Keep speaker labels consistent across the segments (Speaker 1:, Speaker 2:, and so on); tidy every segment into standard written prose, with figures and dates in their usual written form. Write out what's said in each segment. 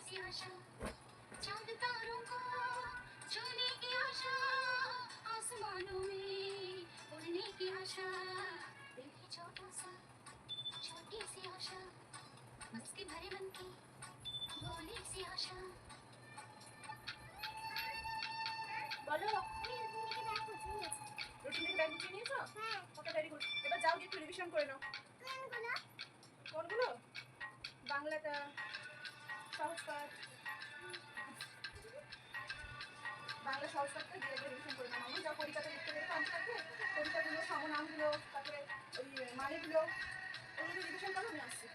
Speaker 1: सी आशा, चांद तारों को छूने की आशा, आसमानों में उड़ने की आशा, दिल है छोटा सा, छोटी सी आशा, मस्ती भरे मन की भोली सी आशा।
Speaker 2: বলো
Speaker 3: রুটিন থেকে ব্যাগ গুছিয়ে নিয়েছো?
Speaker 2: হ্যাঁ।
Speaker 3: Okay very good. এবার যাও গিয়ে একটু রিভিশন করে নাও।
Speaker 2: কোনগুলো?
Speaker 3: কোনগুলো? বাংলাটা, সহজ পাঠ, বাংলা সহজ পাঠটা ধীরে ধীরে রিভিশন করে নাও। আমি যাও কবিতাটা লিখতে গেলে আমি থাকবে, কবিতাগুলো সমনামগুলো, তারপরে ওই মানেগুলো ওগুলো রিভিশন করো, আমি আসছি।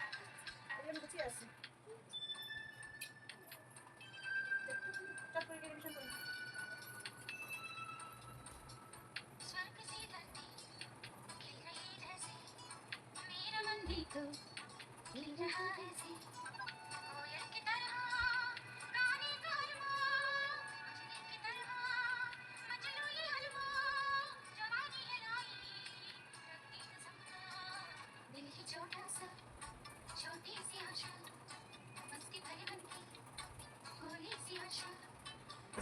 Speaker 3: ওই আমি গুছিয়ে আসছি, চট করে গিয়ে রিভিশন করে নাও।
Speaker 1: स्वर्ग सी धरती खिल रही जैसे, मेरा मन भी तो हिल रहा है ऐसे, कोयल की तरह गाने का अरमान, मछली की तरह मजनू ये अरमान, जवानी है लाई रखती है सपना, दिल ही छोटा सा, छोटी सी आशा, मस्ती भरे मन की भोली सी आशा,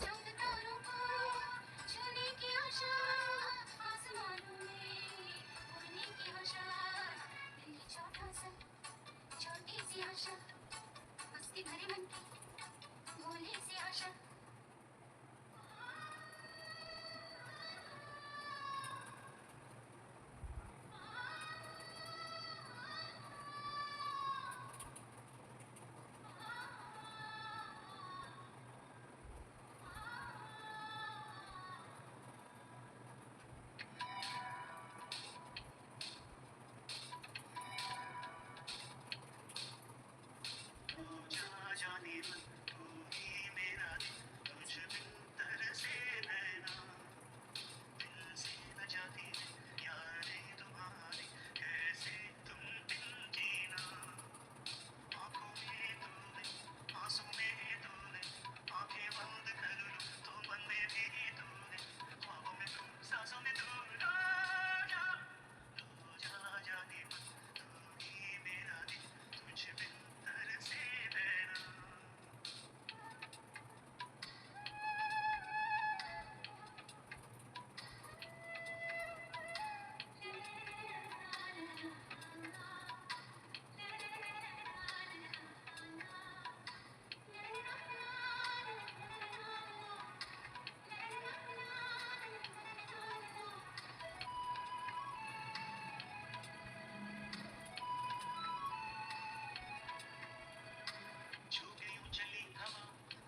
Speaker 1: चांद तारों को छूने की आशा, आसमानों में उड़ने की आशा, दिल ही छोटा सा, छोटी सी आशा, मस्ती भरे मन की भोली सी आशा।
Speaker 4: जाने मन तू ही मेरा दिल, तुझ बिन तरसे नैना, दिल से न जाती है यादें तुम्हारी, कैसे तुम बिन जीना, आंखों में तू नहीं, आंसू में तू नहीं, आंखें बंद कर लूं तो मन में भी तू नहीं, ख्वाबों में तू, सांसों में तू, रो जा जाने मन तू ही मेरा दिल, तुझ बिन तरसे नैना। छू के यूं चली हवा,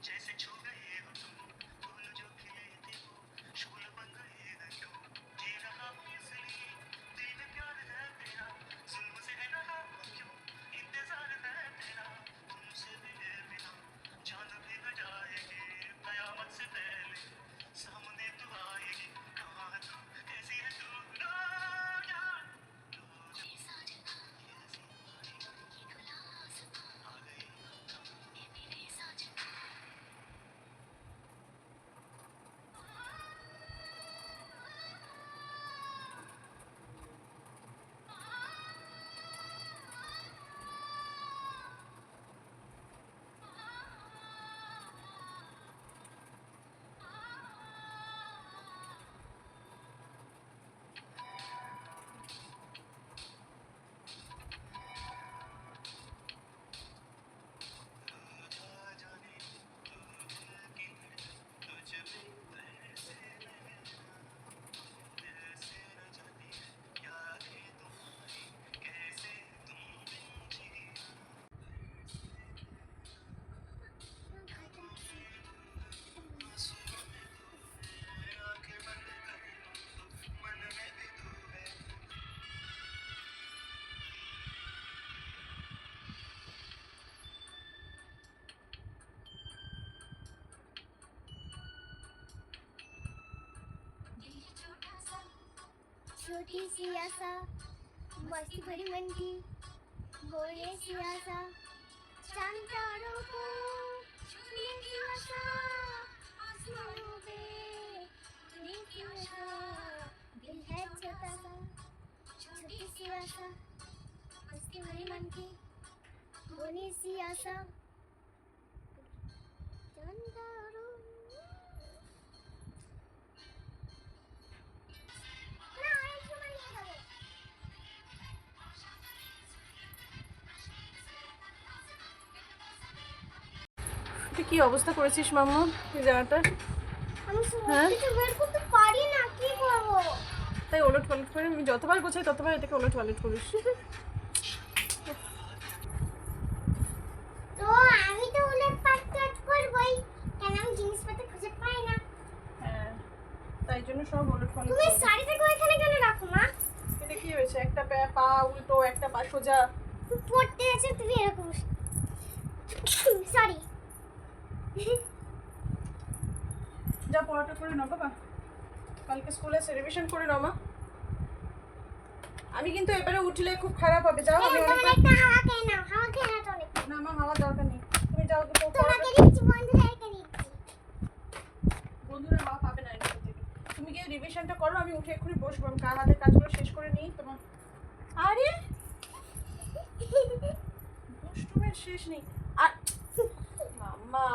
Speaker 4: जैसे छू गए हो तुम, फूल जो खिले थे वो शूल बन गए न क्यों, जी रहा हूँ इसलिए दिल में प्यार है तेरा, जुल्म से है रहा हूँ क्यों, इंतजार है तेरा, तुमसे मिले बिना जान भी न जाएगी, कयामत से पहले सामने तू आएगी, कहाँ तू, कैसी है तू, रो जा,
Speaker 1: ये साजना,
Speaker 4: ये ऐसी आई
Speaker 1: ये खुला आसमां,
Speaker 4: आ गई
Speaker 1: ये मेरे साजना।
Speaker 4: जाने तू दिल की धड़कन, तुझ बिन तरसे नैना, दिल से न जाती है यादें तुम्हारी, कैसे तुम बिन जीना, आंसुओं में तू है, आंखें बंद कर लूं तो मन में भी तू है।
Speaker 1: दिल ही छोटा सा,
Speaker 2: छोटी सी आशा, मस्ती भरी मन की भोली सी आशा, चांद तारों को छूने की आशा, आसमानों पे उड़ने की आशा, दिल है छोटा सा, छोटी सी आशा, मस्ती भरी मन की भोली सी आशा। জানতারো না একটু নিয়ে যাবো
Speaker 3: তুই কি অবস্থা করেছিস মাম্মা এই জায়গাটা?
Speaker 2: আমি
Speaker 3: হ্যাঁ?
Speaker 2: কিছু বের করতে পারি না কি করবো
Speaker 3: তাই ওলট পালট করে আমি যতবার গোছাই ততবার এটাকে ওলট পালট করিস।
Speaker 2: তো আমি তো উলট পালট করবই কেন আমি জিনিসপত্র খুঁজে পাই না
Speaker 3: হ্যাঁ, তাই জন্য সব ওলট পালট।
Speaker 2: তুমি শাড়িটাকে ওইখানে কেন রাখো মা
Speaker 3: এটা কি হয়েছে? একটা পা উল্টো, একটা পা সোজা।
Speaker 2: পড়তে আছে তুমি এরকম সরি
Speaker 3: যা পড়াটা করে নাও বাবা, কালকে স্কুলে রিভিশন করে নাও মা। আমি কিন্তু এবারে উঠলে খুব খারাপ হবে। যাও, আমি
Speaker 2: তোমার
Speaker 3: অনেক
Speaker 2: একটা হাওয়া খেয়ে নাও হাওয়া খেয়ে নাও তো অনেক
Speaker 3: না মা, আমার দরকার নেই। তুমি যাও, তো
Speaker 2: তোমাকে দিচ্ছি বন্ধুদেরকে দিচ্ছি
Speaker 3: বন্ধুরা মা পাবে না এটা থেকে। তুমি গিয়ে রিভিশনটা করো, আমি উঠে এক্ষুনি বসবো। আমি হাতের কাজগুলো শেষ করে নিই তোমার। আরে দুষ্টুমের শেষ নেই। আর মাম্মা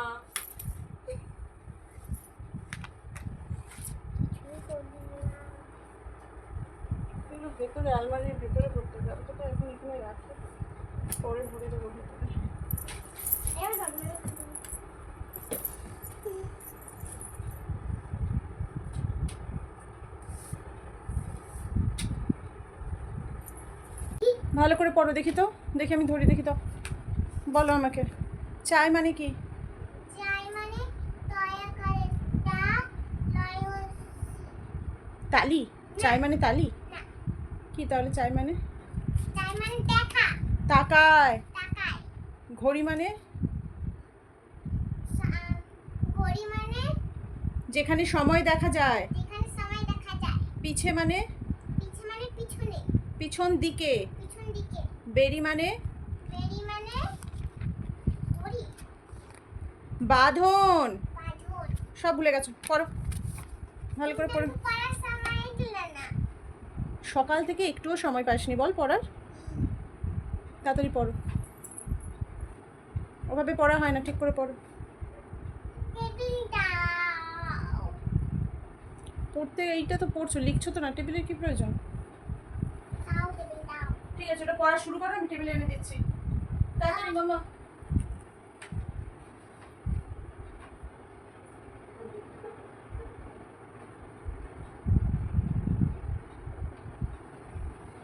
Speaker 3: এগুলো ভেতরে আলমারির ভেতরে করতে যাবো, তো এখন এখানে রাখো, পরে ভরে দেবো ভেতরে। ভালো করে পড়ো দেখি তো, দেখি আমি ধরি দেখি তো। বলো আমাকে, চাই মানে কি?
Speaker 2: চাই মানে দয়া করে তা লয়
Speaker 3: তালি? চাই মানে তালি?
Speaker 2: না
Speaker 3: কি তাহলে চাই মানে?
Speaker 2: চাই মানে দেখা
Speaker 3: তাকায়।
Speaker 2: তাকায়
Speaker 3: ঘড়ি মানে?
Speaker 2: ঘড়ি মানে
Speaker 3: যেখানে সময় দেখা যায়।
Speaker 2: যেখানে সময় দেখা যায়
Speaker 3: পিছে মানে?
Speaker 2: পিছে মানে পিছনে
Speaker 3: পিছন দিকে।
Speaker 2: পিছন দিকে
Speaker 3: বেরি মানে?
Speaker 2: বেরি মানে ঘড়ি
Speaker 3: বাঁধন।
Speaker 2: বাঁধন
Speaker 3: সব ভুলে গেছো, পড়ো ভালো করে পড়ো।
Speaker 2: পড়ার সময় দিল না
Speaker 3: সকাল থেকে একটুও সময় পাসনি বল পড়ার? তাড়াতাড়ি পড়ো, ওভাবে পড়া হয় না, ঠিক করে পড়ো।
Speaker 2: টেবিল দাও
Speaker 3: পড়তে এইটা তো পড়ছো, লিখছো তো না, টেবিলের কি প্রয়োজন?
Speaker 2: দাও টেবিল দাও
Speaker 3: ঠিক আছে, ওটা পড়া শুরু করো, আমি টেবিলে এনে দিচ্ছি। তাড়াতাড়ি মামা।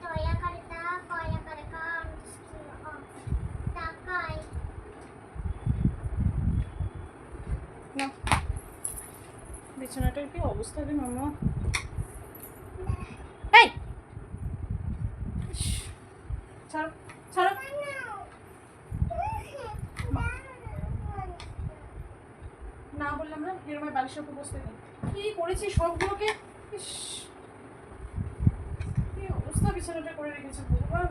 Speaker 2: দয়া করে দাও দয়া করে কাম তাকাই
Speaker 3: না, বিছানাটার কি অবস্থা রে মামা। এই ইস, ছাড়ো ছাড়ো। না বললাম না এরকম বালিশের উপর বসতে নেই। কি করেছি সবগুলোকে, ইস কি অবস্থা বিছানাটা করে রেখেছে ভগবান।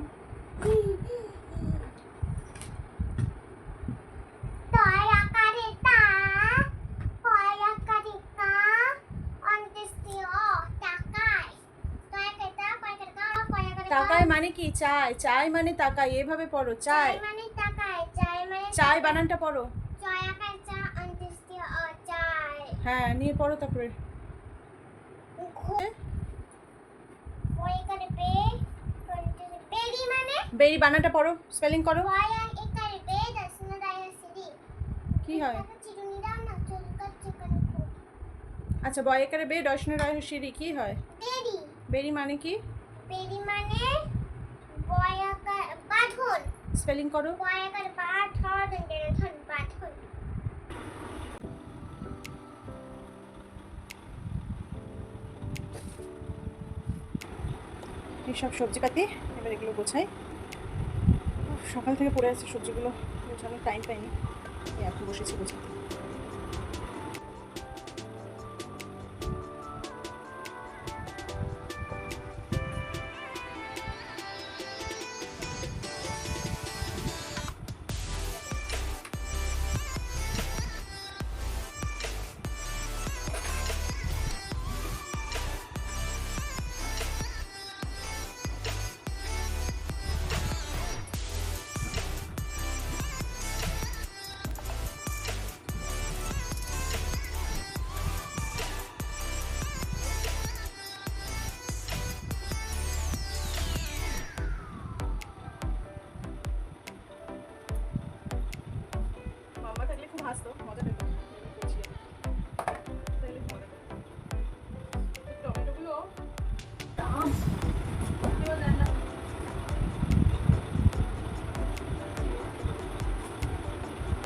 Speaker 2: দয়া করে তা দয়া করে কা অন্তেস্টিও তাকাই দয়া করে তা দয়া করে কা দয়া করে
Speaker 3: তাকায় মানে কি? চাই, চাই মানে তাকাই, এভাবে পড়ো। চাই,
Speaker 2: চাই মানে তাকাই চাই মানে
Speaker 3: চাই বানানটা পড়ো।
Speaker 2: দয়া করে তা অন্তেস্টিও চাই
Speaker 3: হ্যাঁ, নিয়ে পড়ো তারপরে।
Speaker 2: দয়া করে বে বেরি মানে
Speaker 3: বেরি বানানটা পড়ো, স্পেলিং করো।
Speaker 2: দয়া একারে বে দর্শন দয়া সিরি
Speaker 3: কি হয়?
Speaker 2: চিরুনি দাও না চুল কাটছে কেন
Speaker 3: আচ্ছা, বয় একারে বে দর্শনের রায় সিঁড়ি কি হয়?
Speaker 2: বেরি
Speaker 3: বেরি মানে কি?
Speaker 2: বেরি মানে বয়াকার বাঁধন
Speaker 3: স্পেলিং করো।
Speaker 2: বয়াকার বাঁধন ধন বাঁধন
Speaker 3: এইসব সবজিপাতি এবার এগুলো গোছাই। সকাল থেকে পড়ে আছে সবজিগুলো, গোছানোর টাইম পাইনি, এখন বসেছি গোছাতে।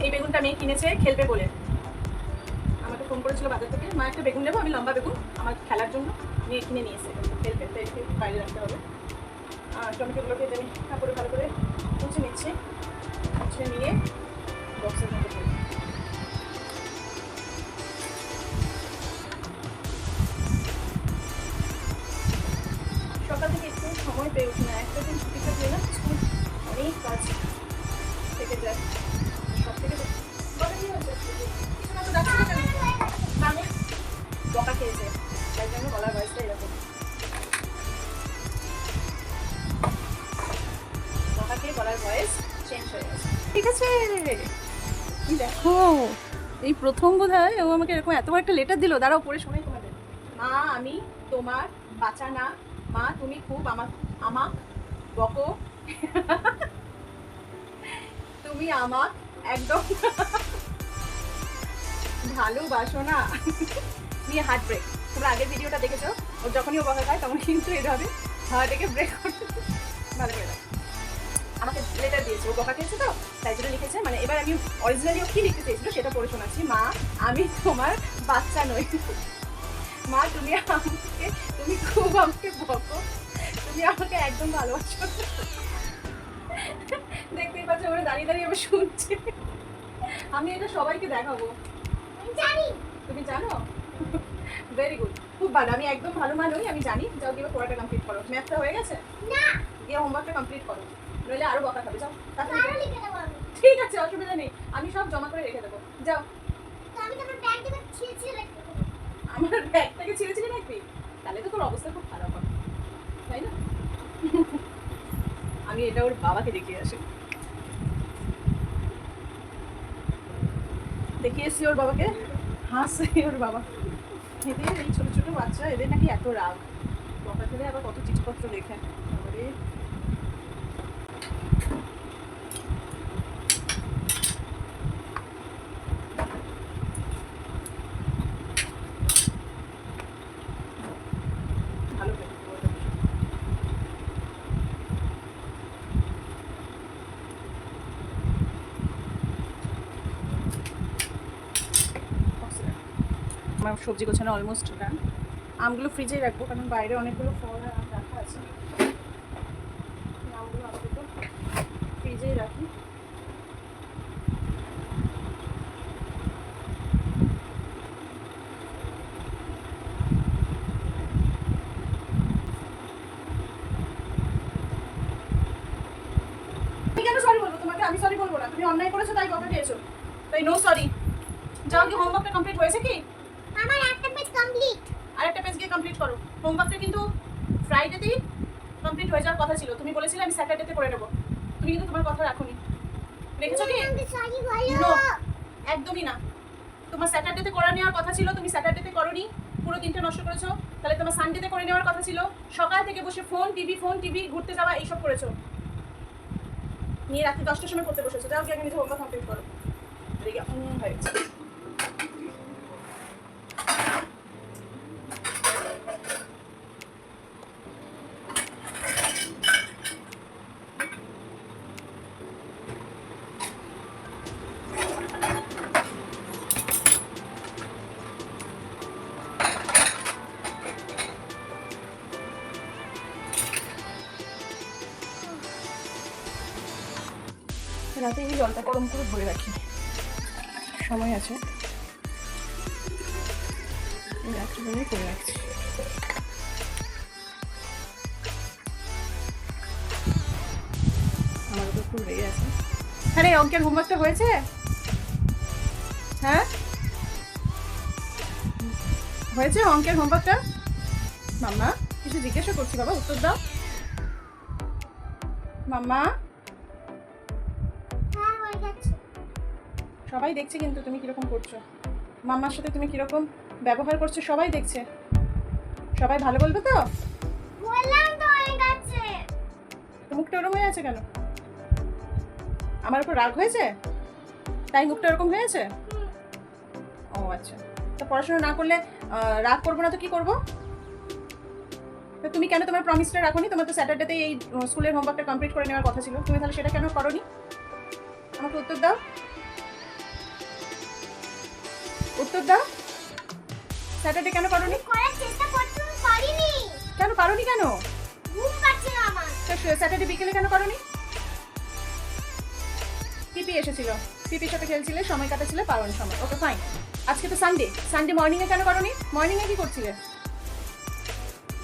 Speaker 3: এই বেগুনটা মেয়ে কিনেছে খেলবে বলে, আমাকে ফোন করেছিল বাজার থেকে, মা একটা বেগুন নেবো, আমি লম্বা বেগুন আমার খেলার জন্য মেয়ে কিনে নিয়েছে, খেলবে, তাই একটু বাইরে রাখতে হবে। আর টমেটোগুলোকে আমি কাপড়ে ভালো করে মুছে নিচ্ছি, মুছে নিয়ে বক্সের মধ্যে ফেলবো। সকাল থেকে একটু সময় পেয়ে উঠি না, একটা দিন ছুটি থাকলে না স্কুল অনেক কাজ থেকে যায়। সব থেকে বকা কি হয়েছে? কিছু না তো ডাকছিল কেন? মানে বকা খেয়েছে, তাই জন্য গলার ভয়েসটা এরকম। বকা খেয়ে গলার ভয়েস চেঞ্জ হয়ে গেছে। ঠিক আছে, দেখো এই প্রথম বোধহয় ও আমাকে এরকম এত বড় একটা লেটার দিল। দাঁড়াও পড়ে শোনাই তোমাদের। মা আমি তোমার বাচ্চা না, মা তুমি খুব আমাক বকো, তুমি আমাক একদম ভালোবাসো না। নিয়ে হার্ট ব্রেক। তোমরা আগের ভিডিওটা দেখেছো, ও যখনই ও বকা খায় তখন কিন্তু এইভাবে হার্টকে ব্রেক করতে ভালো করে দেয়। আমাকে লেটার দিয়েছে, ও বকা খেয়েছে তো তাই জন্য লিখেছে। মানে এবার আমি অরিজিনালি ও কি লিখতে চেয়েছিল সেটা পড়ে শোনাচ্ছি। মা আমি তোমার বাচ্চা নই, মা তুমি খুব আমাকে বকো, তুমি আমাকে একদম ভালোবাসো। দেখতেই পাচ্ছ ওরা দাঁড়িয়ে দাঁড়িয়ে আমি শুনছি। আমি এটা সবাইকে দেখাবো।
Speaker 2: জানি
Speaker 3: তুমি জানো? ভেরি গুড, খুব ভালো। আমি একদম ভালো মানুষ, আমি জানি। যাও গিয়ে পড়াটা কমপ্লিট করো। ম্যাথটা হয়ে গেছে?
Speaker 2: না,
Speaker 3: গিয়ে হোমওয়ার্কটা কমপ্লিট করো, নইলে আরো বকা খাবে। যাও তাড়াতাড়ি
Speaker 2: আরো
Speaker 3: করো।
Speaker 2: লিখে দেবো আমি।
Speaker 3: ঠিক আছে, অসুবিধা নেই, আমি সব জমা করে রেখে দেবো। যাও।
Speaker 2: তো আমি তোমার ব্যাগ থেকে ছিঁড়ে রাখবো।
Speaker 3: আমার ব্যাগটাকে ছিঁড়েছিলি নাকি? তাহলে তো তোর অবস্থা খুব খারাপ হবে, তাই না? আমি এটা ওর বাবাকে দেখিয়ে আসি, দেখিয়ে এসছি ওর বাবাকে। হাসছে ওর বাবা। এদের এই ছোট ছোট বাচ্চা, এদের নাকি এত রাগ, বকা খেলে আবার কত চিঠিপত্র লেখে। তারপরে ভালো করে আমার সবজি গোছানো অলমোস্ট ডান। আমগুলো ফ্রিজেই রাখবো, কারণ বাইরে অনেকগুলো ফল আর আম রাখা আছে। আমগুলো আপাতত ফ্রিজেই রাখি। আমি কেন সরি বলবো তোমাকে? আমি সরি বলবো না, তুমি অন্যায় করেছো তাই বকা খেয়েছো, তাই নো সরি। যাও কি হোমওয়ার্কটা কমপ্লিট হয়েছে কি?
Speaker 2: আমার একটা পেজ কমপ্লিট।
Speaker 3: আরেকটা পেজ গিয়ে কমপ্লিট করো। হোমওয়ার্কটা কিন্তু ফ্রাইডেতেই কমপ্লিট হয়ে যাওয়ার কথা ছিল, তুমি বলেছিলে আমি স্যাটারডেতে করে নেবো। তুমি কিন্তু তোমার কথা রাখোনি, রেখেছো কি?
Speaker 2: আমি সরি
Speaker 3: No,
Speaker 2: বলো।
Speaker 3: একদমই না। তোমার স্যাটারডেতে করে নেওয়ার কথা ছিল, তুমি স্যাটারডেতে করোনি, পুরো দিনটা নষ্ট করেছো। তাহলে তোমার সানডেতে করে নেওয়ার কথা ছিল। সকাল থেকে বসে ফোন টিভি ঘুরতে যাওয়া এইসব করেছো, নিয়ে রাত্রি 10টার সময় করতে বসেছো। যাও গিয়ে আগে নিজে হোমওয়ার্ক কমপ্লিট করো। হয়েছে। রাতে এই জলটা গরম করে ভরে রাখি, সময় আছে, রাত্রিবেলায় করে রাখছি। আমার তো খুব রেগে আছে। আরে অঙ্কের হোমওয়ার্কটা হয়েছে? হ্যাঁ হয়েছে অঙ্কের হোমওয়ার্কটা? মাম্মা কিছু জিজ্ঞাসা করছি বাবা, উত্তর দাও। মাম্মা
Speaker 2: হ্যাঁ হয়ে গেছে।
Speaker 3: সবাই দেখছে কিন্তু তুমি কিরকম করছো, মাম্মার সাথে তুমি কিরকম ব্যবহার করছো সবাই দেখছে। সবাই ভালো বলবে তো?
Speaker 2: বললাম তো হয়ে গেছে।
Speaker 3: তো মুখটা ওরকম হয়ে আছে কেন? আমার উপর রাগ হয়েছে তাই মুখটা ওরকম হয়েছে? ও আচ্ছা, তো পড়াশোনা না করলে রাগ করবো না তো কি করবো? তো তুমি কেন তোমার প্রমিসটা রাখোনি? তোমার তো স্যাটারডেতে এই স্কুলের হোমওয়ার্কটা কমপ্লিট করে নেওয়ার কথা ছিল, তুমি তাহলে সেটা কেন করোনি? আমাকে উত্তর দাও। উত্তর দাও, স্যাটারডে কেন করোনি?
Speaker 2: করার চেষ্টা করছি, আমি পারিনি।
Speaker 3: কেন পারোনি কেন?
Speaker 2: ঘুম পাচ্ছে না আমার।
Speaker 3: স্যাটারডে বিকেলে কেন করোনি? পিপি এসেছিল, পিপির সাথে খেলছিলে, সময় কাটাচ্ছিলে, পারোনি সময়। Okay fine. আজকে তো সানডে, সানডে মর্নিংয়ে কেন করোনি? মর্নিংয়ে কি করছিলে?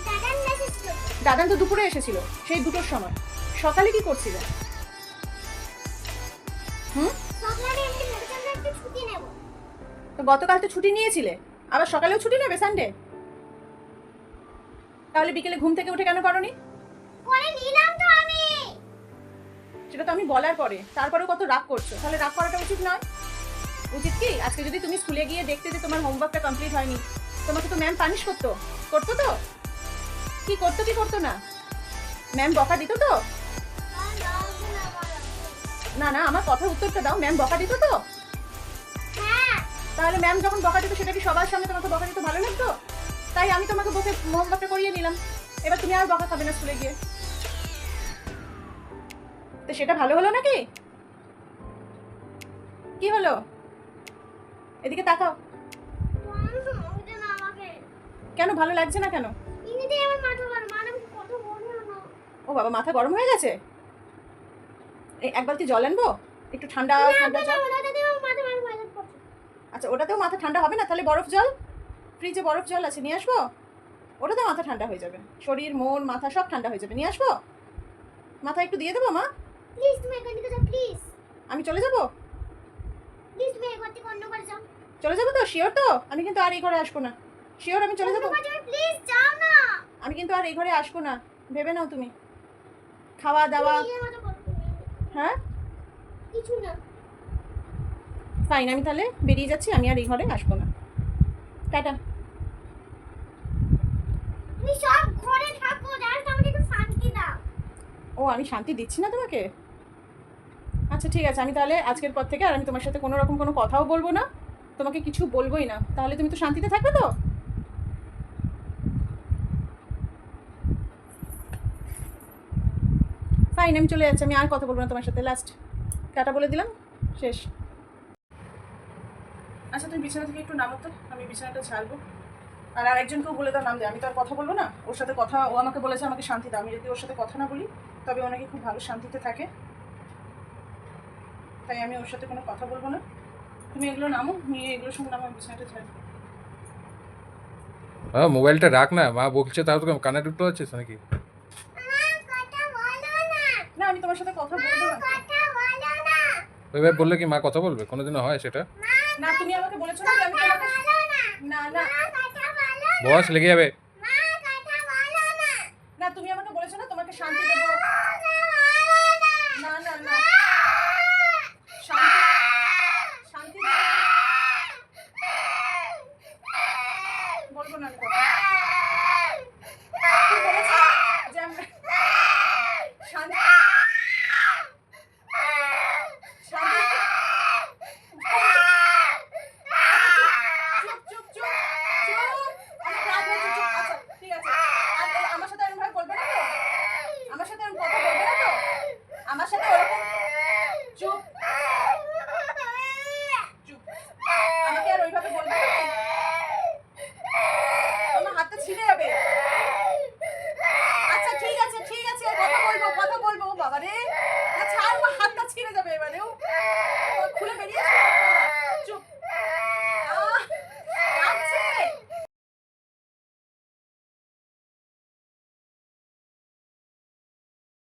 Speaker 2: দাদার মেসেজ ছিল।
Speaker 3: দাদান তো দুপুরে এসেছিল, সেই 2টোর সময়। সকালে কি করছিলে?
Speaker 2: সকালে এমনি ভেবেছিলাম একটু ছুটি নেব।
Speaker 3: তো গতকাল তো ছুটি নিয়েছিলে, আবার সকালেও ছুটি নেবে সানডে? তাহলে বিকেলে ঘুম থেকে উঠে কেন করোনি?
Speaker 2: করে নিলাম তো আমি।
Speaker 3: সেটা তো আমি বলার পরে, তারপরেও কত রাগ করছো। তাহলে রাগ করাটা উচিত নয়? উচিত কি? আজকে যদি তুমি স্কুলে গিয়ে দেখতে যে তোমার হোমওয়ার্কটা কমপ্লিট হয়নি, তোমাকে তো ম্যাম পানিশ করতো। করতো তো? কি করতো কি করতো না? ম্যাম বকা দিত তো? না না, আমার কথার উত্তরটা দাও। ম্যাম বকা দিত তো?
Speaker 2: হ্যাঁ,
Speaker 3: তাহলে ম্যাম যখন বকা দিত, সেটা কি সবার সামনে তোমাকে বকা দিতে ভালো লাগতো? তাই আমি তোমাকে বকে হোমওয়ার্কটা করিয়ে নিলাম। এবার তুমি আর বকা খাবে না স্কুলে গিয়ে। তো সেটা ভালো হলো নাকি? কি হলো? এদিকে তাকাও।
Speaker 2: ওটা না আমাকে।
Speaker 3: কেন ভালো লাগছে না কেন?
Speaker 2: এমনিতেই আমার মাথা গরম, আর আমি কত বলবো না।
Speaker 3: ও বাবা, মাথা গরম হয়ে গেছে? এই এক বালতি জল আনবো? একটু ঠান্ডা ঠান্ডা জল।
Speaker 2: ওটাতেও মাথা গরম হয়ে যাচ্ছে।
Speaker 3: আচ্ছা, ওটাতেও মাথা ঠান্ডা হবে না? তাহলে বরফ জল, ফ্রিজে বরফ জল আছে, নিয়ে আসবো? ওটাতেও মাথা ঠান্ডা হয়ে যাবে, শরীর মন মাথা সব ঠান্ডা হয়ে যাবে। নিয়ে আসবো? মাথা একটু দিয়ে দেবো মা?
Speaker 2: প্লিজ তুমি এখান থেকে যাও, প্লিজ।
Speaker 3: আমি চলে যাবো?
Speaker 2: প্লিজ তুমি এখান থেকে অন্য করে যাও।
Speaker 3: চলে যাবো তো? শিওর তো? আমি কিন্তু আর এই ঘরে আসবো না। শিওর আমি চলে যাবো?
Speaker 2: প্লিজ যাও না।
Speaker 3: আমি কিন্তু আর এই ঘরে আসবো না, ভেবে নাও তুমি। খাওয়া দাওয়া।
Speaker 2: নিজের মতো করো তুমি।
Speaker 3: হ্যাঁ
Speaker 2: কিছু না।
Speaker 3: ফাইন, আমি তাহলে বেরিয়ে যাচ্ছি, আমি আর এই ঘরে আসবো না। টাটা।
Speaker 2: তুমি সব ঘরে থাকো, জাস্ট আমাকে একটু শান্তি দাও।
Speaker 3: ও, আমি শান্তি দিচ্ছি না তোমাকে? আচ্ছা ঠিক আছে, আমি তাহলে আজকের পর থেকে আর আমি তোমার সাথে কোনো রকম কোনো কথাও বলবো না, তোমাকে কিছু বলবোই না। তাহলে তুমি তো শান্তিতে থাকবে তো? ফাইন, আমি চলে যাচ্ছি, আমি আর কথা বলবো না তোমার সাথে। লাস্ট টাটা বলে দিলাম, শেষ। আচ্ছা তুমি বিছানা থেকে একটু নামো তো, আমি বিছানাটা ছাড়বো। আর আরেকজনকেও বলে দাও নাম দেয়, আমি তো আর কথা বলবো না ওর সাথে। কথা ও আমাকে বলেছে আমাকে শান্তি দাও, আমি যদি ওর সাথে কথা না বলি তবে ও নাকি খুব ভালো শান্তিতে থাকে, তাই আমি ওর সাথে কোনো কথা বলবো না। তুমি এগুলো নামো, নিয়ে এগুলোর সঙ্গে নামো, আমি বিছানাটা ছাড়বো।
Speaker 5: হ্যাঁ, মোবাইলটা রাখ না, মা বলছে, তাও তো কানে ঢুকতে হচ্ছে নাকি?
Speaker 2: কথা বলো না।
Speaker 3: না, আমি তোমার সাথে কথা বলবো না।
Speaker 2: কথা বলো না।
Speaker 5: ওইভাবে বললে কি মা কথা বলবে? কোনোদিনও হয় সেটা?
Speaker 3: না, তুমি আমাকে বলেছো না যে আমি তোমাকে।
Speaker 2: বলো না।
Speaker 3: না না,
Speaker 2: কথা বলো।
Speaker 5: বস লেগে যাবে।